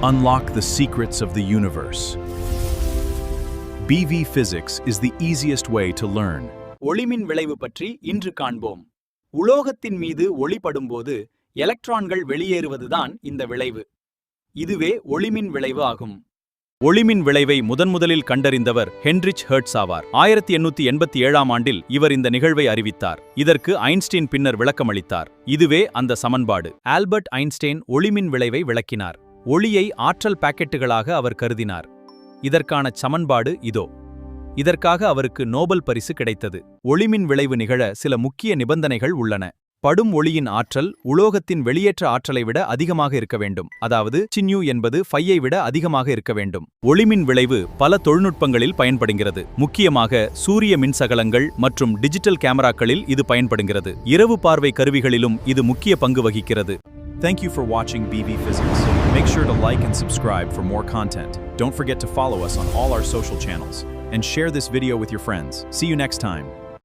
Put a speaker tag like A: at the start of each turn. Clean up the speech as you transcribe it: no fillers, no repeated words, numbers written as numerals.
A: Unlock the secrets of the universe. BV Physics is the easiest way to learn.
B: ஒளிமின் விளைவு பற்றி இன்று காண்போம். உலோகத்தின் மீது ஒளி படும்போது எலக்ட்ரான்கள் வெளியேறுவதுதான் இந்த விளைவு. இதுவே ஒளிமின் விளைவு ஆகும். ஒளிமின் விளைவை முதன்முதலில் கண்டறிந்தவர் ஹென்ரிச் ஹெர்ட்ஸ் ஆவார். 1887ஆம் ஆண்டில் இவர் இந்த நிகழ்வை அறிவித்தார். இதற்கு ஐன்ஸ்டீன் பின்னர் விளக்கமளித்தார். இதுவே அந்த சமன்பாடு. ஆல்பர்ட் ஐன்ஸ்டீன் ஒளிமின் விளைவை விளக்கினார். ஒளியை ஆற்றல் பாக்கெட்டுகளாக அவர் கருதினார். இதற்கான சமன்பாடு இதோ. இதற்காக அவருக்கு நோபல் பரிசு கிடைத்தது. ஒளிமின் விளைவு நிகழ சில முக்கிய நிபந்தனைகள் உள்ளன. படும் ஒளியின் ஆற்றல் உலோகத்தின் வெளியேற்ற ஆற்றலை விட அதிகமாக இருக்க வேண்டும். அதாவது சின்யூ என்பது ஃபையை விட அதிகமாக இருக்க வேண்டும். ஒளிமின் விளைவு பல தொழில்நுட்பங்களில் பயன்படுகிறது. முக்கியமாக சூரிய மின்சகலங்கள் மற்றும் டிஜிட்டல் கேமராக்களில் இது பயன்படுகிறது. இரவு பார்வை கருவிகளிலும் இது முக்கிய பங்கு வகிக்கிறது.
A: Thank you for watching BV Physics. Make sure to like and subscribe for more content. Don't forget to follow us on all our social channels and share this video with your friends. See you next time.